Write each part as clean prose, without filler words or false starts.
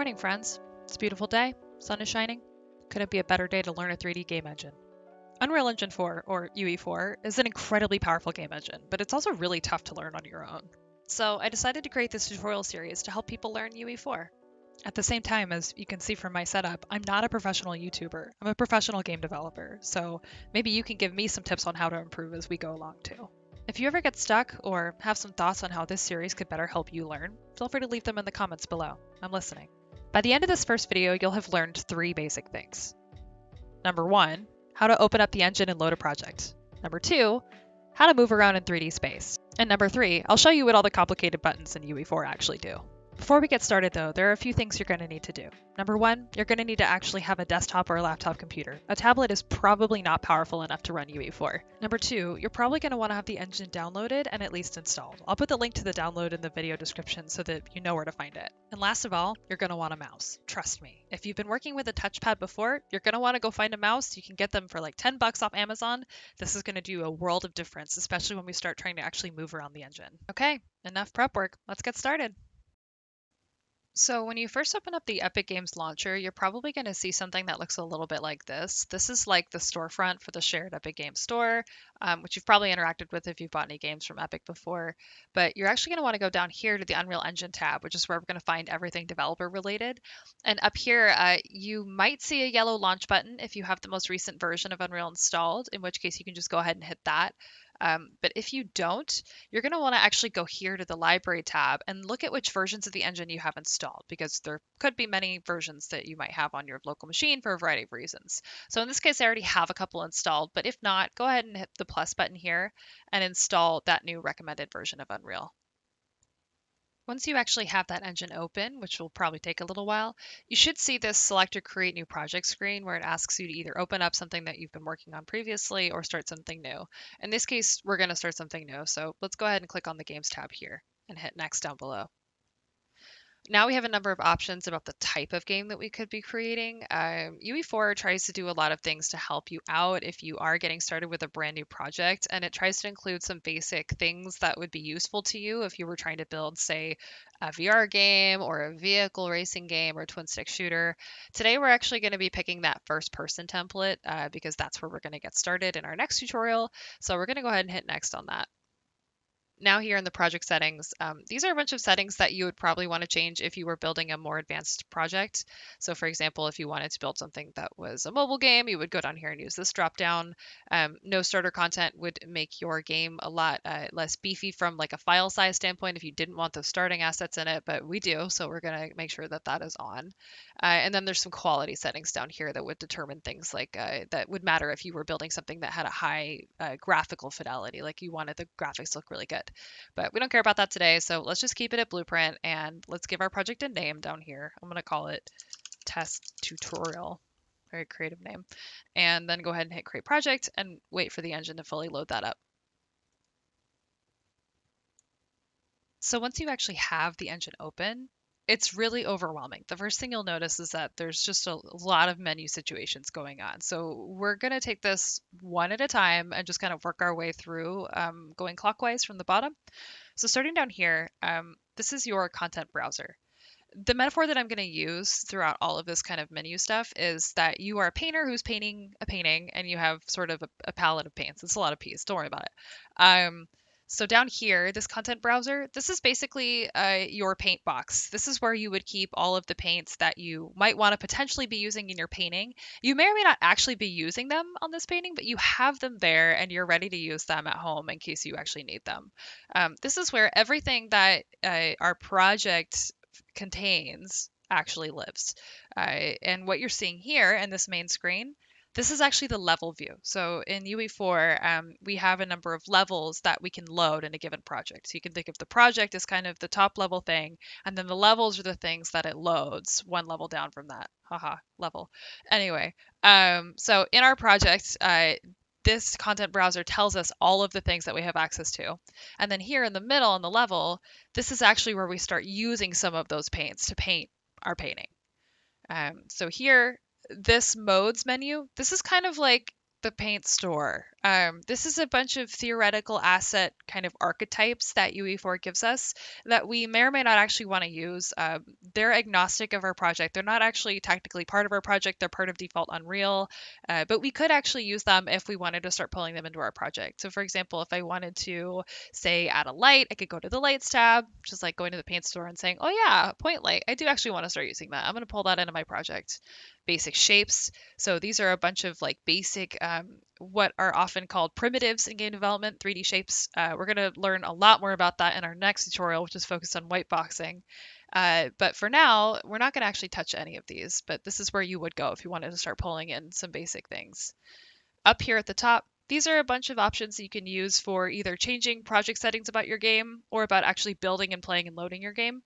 morning, friends. It's a beautiful day, sun is shining. Couldn't be a better day to learn a 3D game engine. Unreal Engine 4, or UE4, is an incredibly powerful game engine, but it's also really tough to learn on your own. So I decided to create this tutorial series to help people learn UE4. At the same time, as you can see from my setup, I'm not a professional YouTuber. I'm a professional game developer, so maybe you can give me some tips on how to improve as we go along too. If you ever get stuck or have some thoughts on how this series could better help you learn, feel free to leave them in the comments below. I'm listening. By the end of this first video, you'll have learned 3 basic things. Number 1, how to open up the engine and load a project. Number 2, how to move around in 3D space. And number 3, I'll show you what all the complicated buttons in UE4 actually do. Before we get started though, there are a few things you're going to need to do. Number 1, you're going to need to actually have a desktop or a laptop computer. A tablet is probably not powerful enough to run UE4. Number 2, you're probably going to want to have the engine downloaded and at least installed. I'll put the link to the download in the video description so that you know where to find it. And last of all, you're going to want a mouse. Trust me. If you've been working with a touchpad before, you're going to want to go find a mouse. You can get them for like $10 off Amazon. This is going to do a world of difference, especially when we start trying to actually move around the engine. Okay, enough prep work. Let's get started. So when you first open up the Epic Games launcher, you're probably going to see something that looks a little bit like this. This is like the storefront for the shared Epic Games store, which you've probably interacted with if you've bought any games from Epic before. But you're actually going to want to go down here to the Unreal Engine tab, which is where we're going to find everything developer related. And up here, you might see a yellow launch button if you have the most recent version of Unreal installed, in which case you can just go ahead and hit that. But if you don't, you're going to want to actually go here to the library tab and look at which versions of the engine you have installed, because there could be many versions that you might have on your local machine for a variety of reasons. So in this case, I already have a couple installed, but if not, go ahead and hit the plus button here and install that new recommended version of Unreal. Once you actually have that engine open, which will probably take a little while, you should see this select or create new project screen where it asks you to either open up something that you've been working on previously or start something new. In this case, we're going to start something new. So let's go ahead and click on the Games tab here and hit Next down below. Now we have a number of options about the type of game that we could be creating. UE4 tries to do a lot of things to help you out if you are getting started with a brand new project, and it tries to include some basic things that would be useful to you if you were trying to build, say, a VR game or a vehicle racing game or a twin stick shooter. Today we're actually going to be picking that first person template because that's where we're going to get started in our next tutorial. So we're going to go ahead and hit next on that. Now here in the project settings, these are a bunch of settings that you would probably want to change if you were building a more advanced project. So for example, if you wanted to build something that was a mobile game, you would go down here and use this drop down. No starter content would make your game a lot less beefy from like a file size standpoint if you didn't want those starting assets in it, but we do, so we're going to make sure that that is on. And then there's some quality settings down here that would determine things like that would matter if you were building something that had a high graphical fidelity, like you wanted the graphics to look really good. But we don't care about that today, so let's just keep it at Blueprint and let's give our project a name down here. I'm going to call it Test Tutorial. Very creative name. And then go ahead and hit Create Project and wait for the engine to fully load that up. So once you actually have the engine open, it's really overwhelming. The first thing you'll notice is that there's just a lot of menu situations going on. So we're going to take this one at a time and just kind of work our way through going clockwise from the bottom. So starting down here, this is your content browser. The metaphor that I'm going to use throughout all of this kind of menu stuff is that you are a painter who's painting a painting and you have sort of a palette of paints. It's a lot of P's. Don't worry about it. So down here, this content browser, this is basically your paint box. This is where you would keep all of the paints that you might want to potentially be using in your painting. You may or may not actually be using them on this painting, but you have them there and you're ready to use them at home in case you actually need them. This is where everything that our project contains actually lives. And what you're seeing here in this main screen, this is actually the level view. So in UE4, we have a number of levels that we can load in a given project. So you can think of the project as kind of the top level thing, and then the levels are the things that it loads one level down from that. Haha, level. Anyway, so in our project, this content browser tells us all of the things that we have access to. And then here in the middle on the level, this is actually where we start using some of those paints to paint our painting. So here, this modes menu, this is kind of like the paint store. This is a bunch of theoretical asset kind of archetypes that UE4 gives us that we may or may not actually want to use. They're agnostic of our project. They're not actually technically part of our project. They're part of default Unreal, but we could actually use them if we wanted to start pulling them into our project. So for example, if I wanted to say add a light, I could go to the lights tab, just like going to the paint store and saying, oh yeah, point light. I do actually want to start using that. I'm going to pull that into my project. Basic shapes. So these are a bunch of like basic, what are often called primitives in game development, 3D shapes. We're going to learn a lot more about that in our next tutorial, which is focused on whiteboxing. But for now, we're not going to actually touch any of these, but this is where you would go if you wanted to start pulling in some basic things. Up here at the top, these are a bunch of options that you can use for either changing project settings about your game or about actually building and playing and loading your game.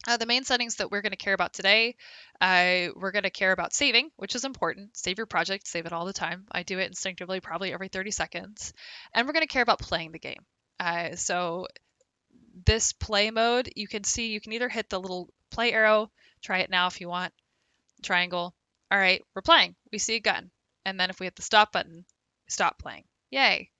The main settings that we're going to care about today, we're going to care about saving, which is important. Save your project, save it all the time. I do it instinctively, probably every 30 seconds. And we're going to care about playing the game. So this play mode, you can see you can either hit the little play arrow, try it now if you want, triangle. All right, we're playing. We see a gun. And then if we hit the stop button, stop playing. Yay.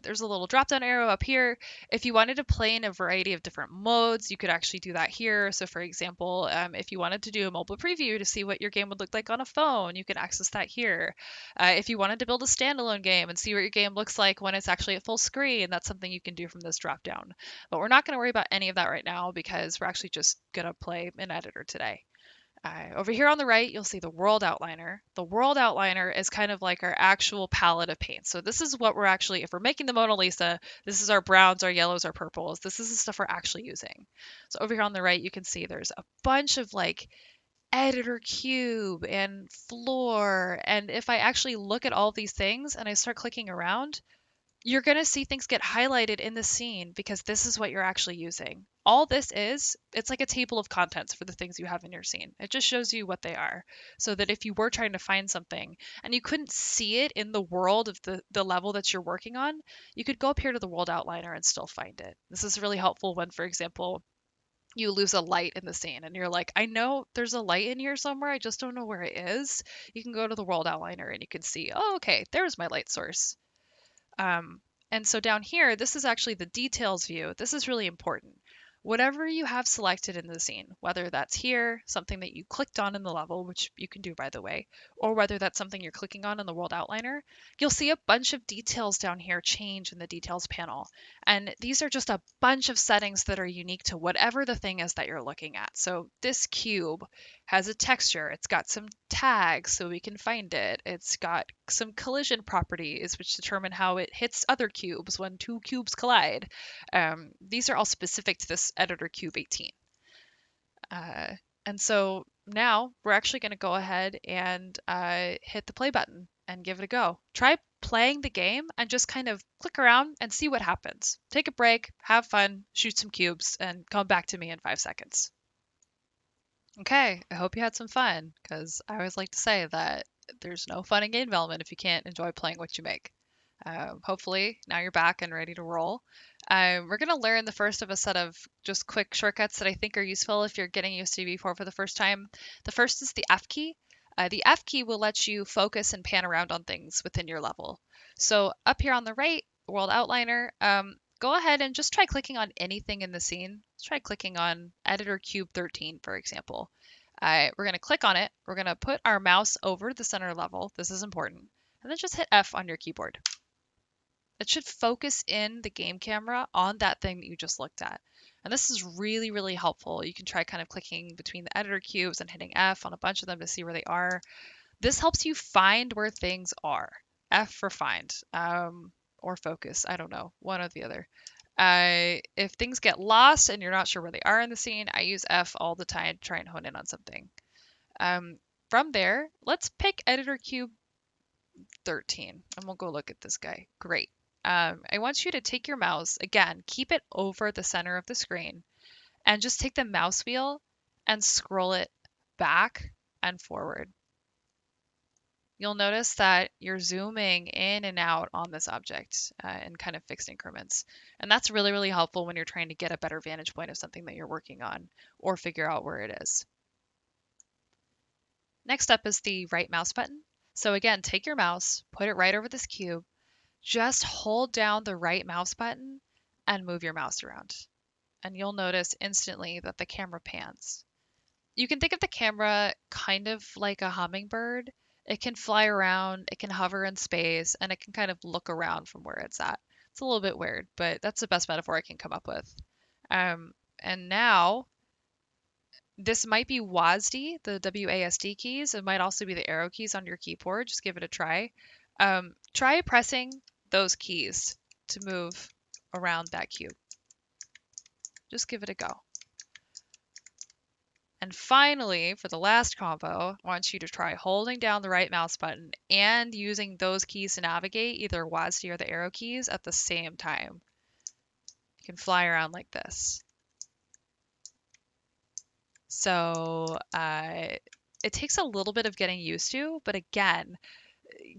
There's a little drop down arrow up here. If you wanted to play in a variety of different modes, you could actually do that here. So for example, if you wanted to do a mobile preview to see what your game would look like on a phone, you can access that here. If you wanted to build a standalone game and see what your game looks like when it's actually at full screen, that's something you can do from this drop down. But we're not going to worry about any of that right now because we're actually just going to play in editor today. Over here on the right, you'll see the world outliner. The world outliner is kind of like our actual palette of paint. So this is what we're actually, if we're making the Mona Lisa, this is our browns, our yellows, our purples. This is the stuff we're actually using. So over here on the right, you can see there's a bunch of like editor cube and floor. And if I actually look at all these things and I start clicking around, you're going to see things get highlighted in the scene because this is what you're actually using. All this is, it's like a table of contents for the things you have in your scene. It just shows you what they are. So that if you were trying to find something and you couldn't see it in the world of the level that you're working on, you could go up here to the world outliner and still find it. This is really helpful when, for example, you lose a light in the scene and you're like, I know there's a light in here somewhere, I just don't know where it is. You can go to the world outliner and you can see, oh, okay, there's my light source. And so down here, this is actually the details view. This is really important. Whatever you have selected in the scene, whether that's here, something that you clicked on in the level, which you can do by the way, or whether that's something you're clicking on in the world outliner, you'll see a bunch of details down here change in the details panel. And these are just a bunch of settings that are unique to whatever the thing is that you're looking at. So this cube has a texture. It's got some tags so we can find it. It's got some collision properties which determine how it hits other cubes when two cubes collide. These are all specific to this editor cube 18. Uh, and so now we're actually going to go ahead and hit the play button and give it a go. Try playing the game and just kind of click around and see what happens. Take a break, have fun, shoot some cubes, and come back to me in 5 seconds. Okay, I hope you had some fun, because I always like to say that there's no fun in game development if you can't enjoy playing what you make. Hopefully, now you're back and ready to roll. We're going to learn the first of a set of just quick shortcuts that I think are useful if you're getting used to UE4 for the first time. The first is the F key. The F key will let you focus and pan around on things within your level. So up here on the right, World Outliner, go ahead and just try clicking on anything in the scene. Let's try clicking on Editor Cube 13, for example. We're going to click on it. We're going to put our mouse over the center level. This is important. And then just hit F on your keyboard. It should focus in the game camera on that thing that you just looked at. And this is really, really helpful. You can try kind of clicking between the editor cubes and hitting F on a bunch of them to see where they are. This helps you find where things are. F for find, or focus. I don't know, one or the other. If things get lost and you're not sure where they are in the scene, I use F all the time to try and hone in on something. From there, let's pick Editor Cube 13, and we'll go look at this guy. Great. I want you to take your mouse, again, keep it over the center of the screen, and just take the mouse wheel and scroll it back and forward. You'll notice that you're zooming in and out on this object in kind of fixed increments. And that's really, really helpful when you're trying to get a better vantage point of something that you're working on or figure out where it is. Next up is the right mouse button. So again, take your mouse, put it right over this cube, just hold down the right mouse button and move your mouse around. And you'll notice instantly that the camera pans. You can think of the camera kind of like a hummingbird. It can fly around, it can hover in space, and it can kind of look around from where it's at. It's a little bit weird, but that's the best metaphor I can come up with. And now this might be WASD, the WASD keys. It might also be the arrow keys on your keyboard. Just give it a try. Try pressing those keys to move around that cube. Just give it a go. And finally, for the last combo, I want you to try holding down the right mouse button and using those keys to navigate, either WASD or the arrow keys, at the same time. You can fly around like this. So it takes a little bit of getting used to, but again,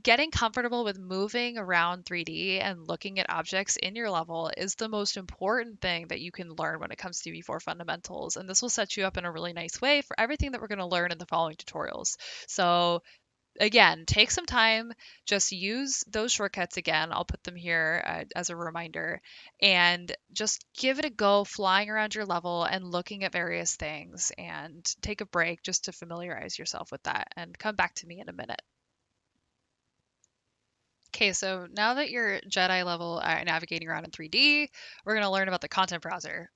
getting comfortable with moving around 3D and looking at objects in your level is the most important thing that you can learn when it comes to V4 fundamentals. And this will set you up in a really nice way for everything that we're going to learn in the following tutorials. So again, take some time, just use those shortcuts again. I'll put them here as a reminder, and just give it a go flying around your level and looking at various things, and take a break just to familiarize yourself with that and come back to me in a minute. Okay, so now that you're Jedi level navigating around in 3D, we're going to learn about the content browser.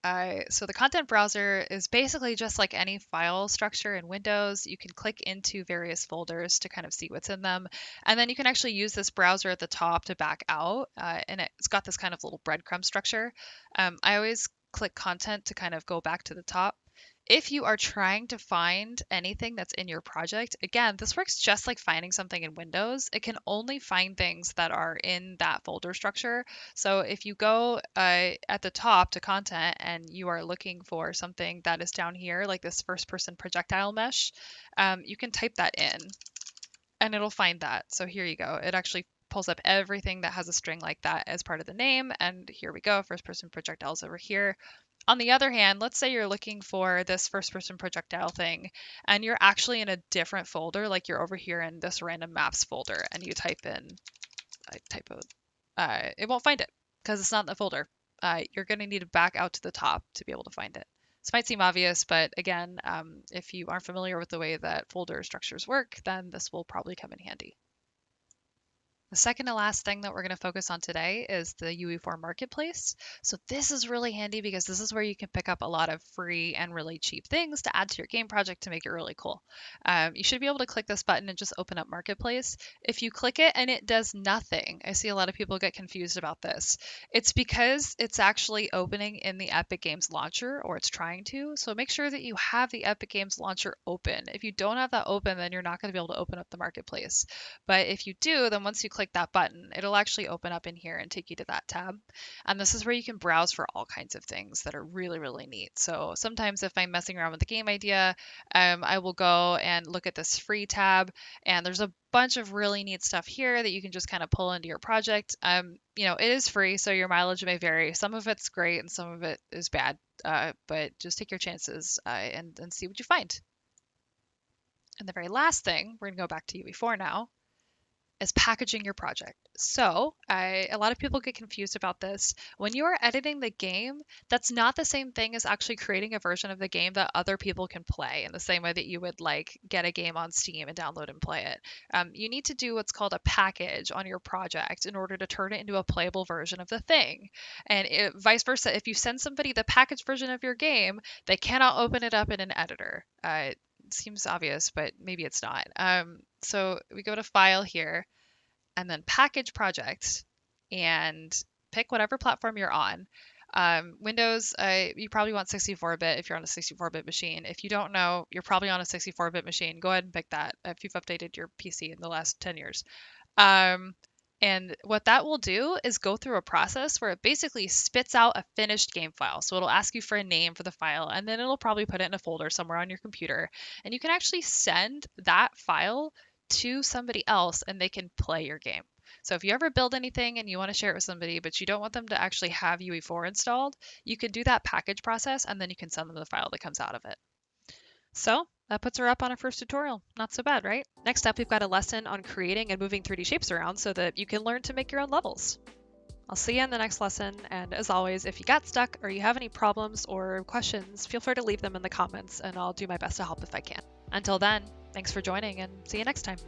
So the content browser is basically just like any file structure in Windows. You can click into various folders to kind of see what's in them. And then you can actually use this browser at the top to back out. And it's got this kind of little breadcrumb structure. I always click content to kind of go back to the top. If you are trying to find anything that's in your project, again, this works just like finding something in Windows. It can only find things that are in that folder structure. So if you go at the top to content and you are looking for something that is down here, like this first person projectile mesh, you can type that in and it'll find that. So here you go. It actually pulls up everything that has a string like that as part of the name. And here we go. First person projectiles over here. On the other hand, let's say you're looking for this first person projectile thing and you're actually in a different folder, like you're over here in this random maps folder, and you type in, it won't find it because it's not in the folder. You're going to need to back out to the top to be able to find it. This might seem obvious, but again, if you aren't familiar with the way that folder structures work, then this will probably come in handy. The second to last thing that we're going to focus on today is the UE4 Marketplace. So this is really handy because this is where you can pick up a lot of free and really cheap things to add to your game project to make it really cool. You should be able to click this button and just open up Marketplace. If you click it and it does nothing, I see a lot of people get confused about this. It's because it's actually opening in the Epic Games Launcher, or it's trying to. So make sure that you have the Epic Games Launcher open. If you don't have that open, then you're not going to be able to open up the Marketplace. But if you do, then once you click that button, it'll actually open up in here and take you to that tab. And this is where you can browse for all kinds of things that are really, really neat. So sometimes if I'm messing around with the game idea, I will go and look at this free tab, and there's a bunch of really neat stuff here that you can just kind of pull into your project. It is free, so your mileage may vary. Some of it's great and some of it is bad, but just take your chances and see what you find. And the very last thing, we're going to go back to UE4 now, is packaging your project. So a lot of people get confused about this. When you are editing the game, that's not the same thing as actually creating a version of the game that other people can play in the same way that you would like get a game on Steam and download and play it. You need to do what's called a package on your project in order to turn it into a playable version of the thing. And vice versa, if you send somebody the packaged version of your game, they cannot open it up in an editor. It seems obvious, but maybe it's not. So we go to File here, and then Package Project, and pick whatever platform you're on. Windows, you probably want 64-bit if you're on a 64-bit machine. If you don't know, you're probably on a 64-bit machine. Go ahead and pick that if you've updated your PC in the last 10 years. And what that will do is go through a process where it basically spits out a finished game file. So it'll ask you for a name for the file, and then it'll probably put it in a folder somewhere on your computer. And you can actually send that file to somebody else and they can play your game. So if you ever build anything and you want to share it with somebody, but you don't want them to actually have UE4 installed, you can do that package process and then you can send them the file that comes out of it. So That puts her up on her first tutorial. Not so bad, right? Next up, we've got a lesson on creating and moving 3D shapes around so that you can learn to make your own levels. I'll see you in the next lesson, and as always, if you got stuck or you have any problems or questions, feel free to leave them in the comments and I'll do my best to help if I can. Until then, thanks for joining and see you next time.